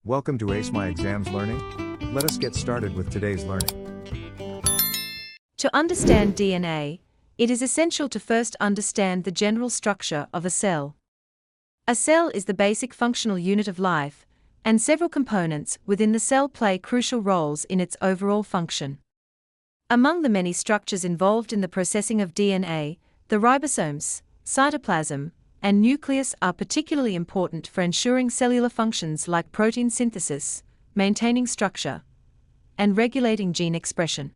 Welcome to Ace My Exams Learning. Let us get started with today's learning. To understand DNA, it is essential to first understand the general structure of a cell. A cell is the basic functional unit of life, and several components within the cell play crucial roles in its overall function. Among the many structures involved in the processing of DNA, the ribosomes, cytoplasm, and nucleus are particularly important for ensuring cellular functions like protein synthesis, maintaining structure, and regulating gene expression.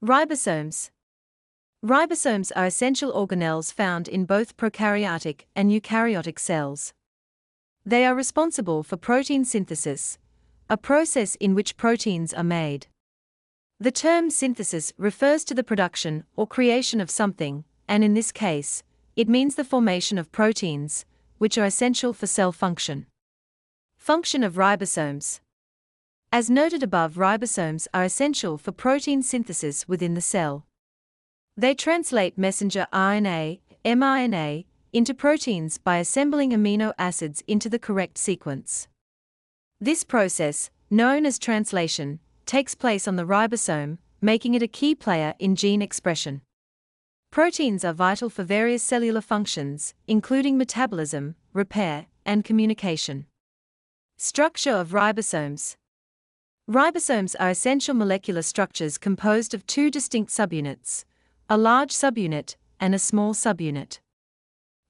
Ribosomes. Ribosomes are essential organelles found in both prokaryotic and eukaryotic cells. They are responsible for protein synthesis, a process in which proteins are made. The term synthesis refers to the production or creation of something, and in this case, it means the formation of proteins, which are essential for cell function. Function of ribosomes. As noted above, ribosomes are essential for protein synthesis within the cell. They translate messenger RNA, mRNA, into proteins by assembling amino acids into the correct sequence. This process, known as translation, takes place on the ribosome, making it a key player in gene expression. Proteins are vital for various cellular functions, including metabolism, repair, and communication. Structure of ribosomes. Ribosomes are essential molecular structures composed of two distinct subunits, a large subunit and a small subunit.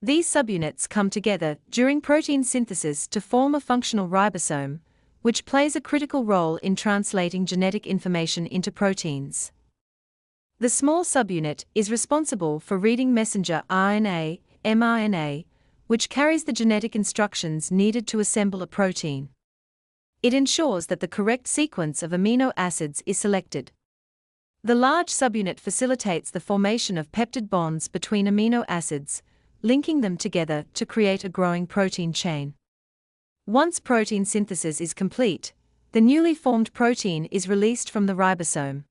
These subunits come together during protein synthesis to form a functional ribosome, which plays a critical role in translating genetic information into proteins. The small subunit is responsible for reading messenger RNA, mRNA, which carries the genetic instructions needed to assemble a protein. It ensures that the correct sequence of amino acids is selected. The large subunit facilitates the formation of peptide bonds between amino acids, linking them together to create a growing protein chain. Once protein synthesis is complete, the newly formed protein is released from the ribosome.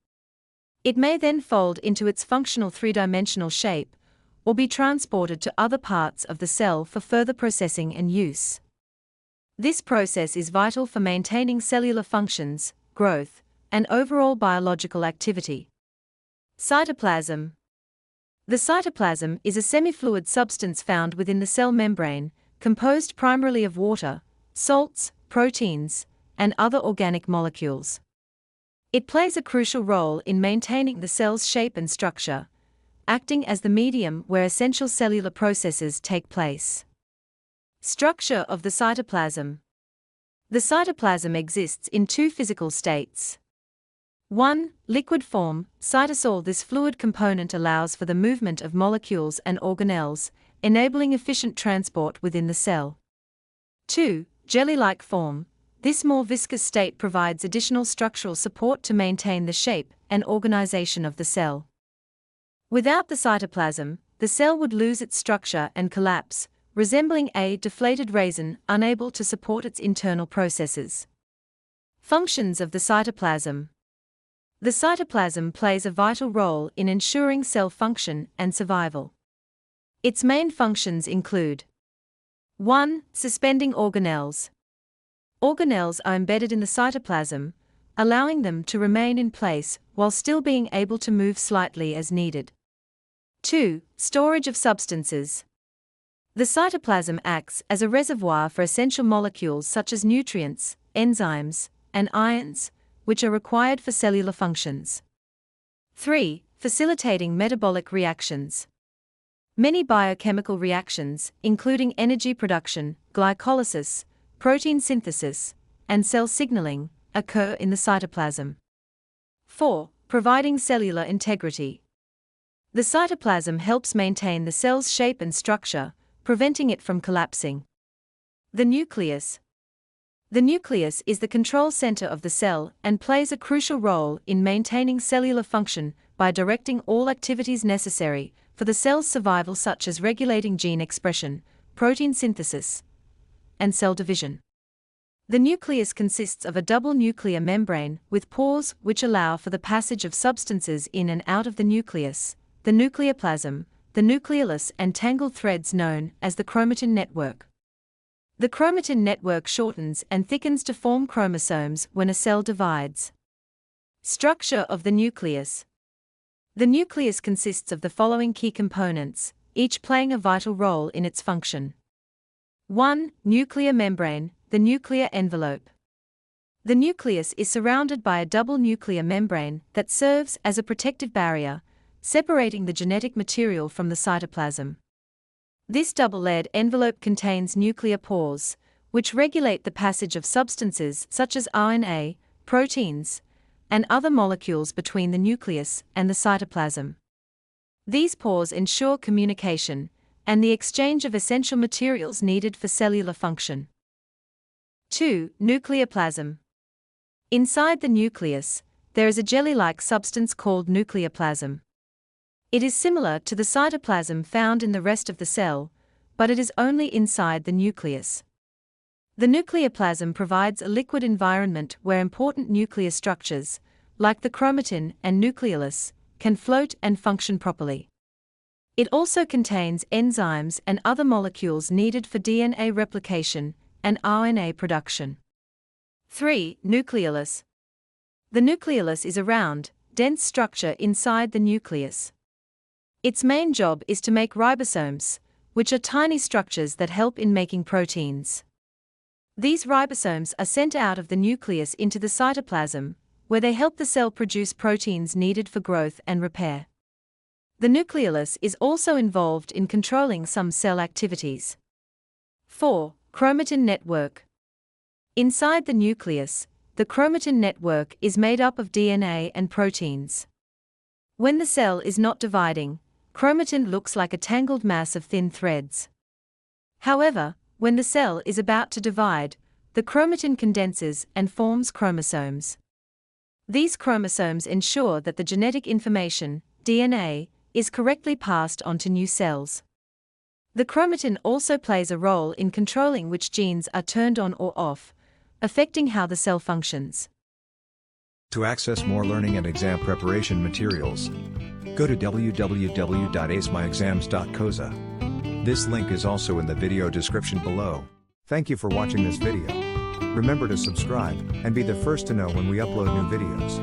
It may then fold into its functional three-dimensional shape, or be transported to other parts of the cell for further processing and use. This process is vital for maintaining cellular functions, growth, and overall biological activity. Cytoplasm. The cytoplasm is a semifluid substance found within the cell membrane, composed primarily of water, salts, proteins, and other organic molecules. It plays a crucial role in maintaining the cell's shape and structure, acting as the medium where essential cellular processes take place. Structure of the cytoplasm. The cytoplasm exists in two physical states. 1. Liquid form, cytosol. This fluid component allows for the movement of molecules and organelles, enabling efficient transport within the cell. 2. Jelly-like form. This more viscous state provides additional structural support to maintain the shape and organization of the cell. Without the cytoplasm, the cell would lose its structure and collapse, resembling a deflated raisin unable to support its internal processes. Functions of the cytoplasm. The cytoplasm plays a vital role in ensuring cell function and survival. Its main functions include 1. Suspending organelles. Organelles are embedded in the cytoplasm, allowing them to remain in place while still being able to move slightly as needed. 2. Storage of substances. The cytoplasm acts as a reservoir for essential molecules such as nutrients, enzymes, and ions, which are required for cellular functions. 3. Facilitating metabolic reactions. Many biochemical reactions, including energy production, glycolysis, protein synthesis, and cell signaling, occur in the cytoplasm. 4. Providing cellular integrity. The cytoplasm helps maintain the cell's shape and structure, preventing it from collapsing. The nucleus. The nucleus is the control center of the cell and plays a crucial role in maintaining cellular function by directing all activities necessary for the cell's survival, such as regulating gene expression, protein synthesis, and cell division. The nucleus consists of a double nuclear membrane with pores which allow for the passage of substances in and out of the nucleus, the nucleoplasm, the nucleolus, and tangled threads known as the chromatin network. The chromatin network shortens and thickens to form chromosomes when a cell divides. Structure of the nucleus. The nucleus consists of the following key components, each playing a vital role in its function. 1. Nuclear membrane, the nuclear envelope. The nucleus is surrounded by a double nuclear membrane that serves as a protective barrier, separating the genetic material from the cytoplasm. This double-layered envelope contains nuclear pores, which regulate the passage of substances such as RNA, proteins, and other molecules between the nucleus and the cytoplasm. These pores ensure communication and the exchange of essential materials needed for cellular function. 2. Nucleoplasm. Inside the nucleus, there is a jelly-like substance called nucleoplasm. It is similar to the cytoplasm found in the rest of the cell, but it is only inside the nucleus. The nucleoplasm provides a liquid environment where important nuclear structures, like the chromatin and nucleolus, can float and function properly. It also contains enzymes and other molecules needed for DNA replication and RNA production. 3. Nucleolus. The nucleolus is a round, dense structure inside the nucleus. Its main job is to make ribosomes, which are tiny structures that help in making proteins. These ribosomes are sent out of the nucleus into the cytoplasm, where they help the cell produce proteins needed for growth and repair. The nucleolus is also involved in controlling some cell activities. 4. Chromatin network. Inside the nucleus, the chromatin network is made up of DNA and proteins. When the cell is not dividing, chromatin looks like a tangled mass of thin threads. However, when the cell is about to divide, the chromatin condenses and forms chromosomes. These chromosomes ensure that the genetic information, DNA, is correctly passed on to new cells. The chromatin also plays a role in controlling which genes are turned on or off, affecting how the cell functions. To access more learning and exam preparation materials, go to www.acemyexams.coza. This link is also in the video description below. Thank you for watching this video. Remember to subscribe and be the first to know when we upload new videos.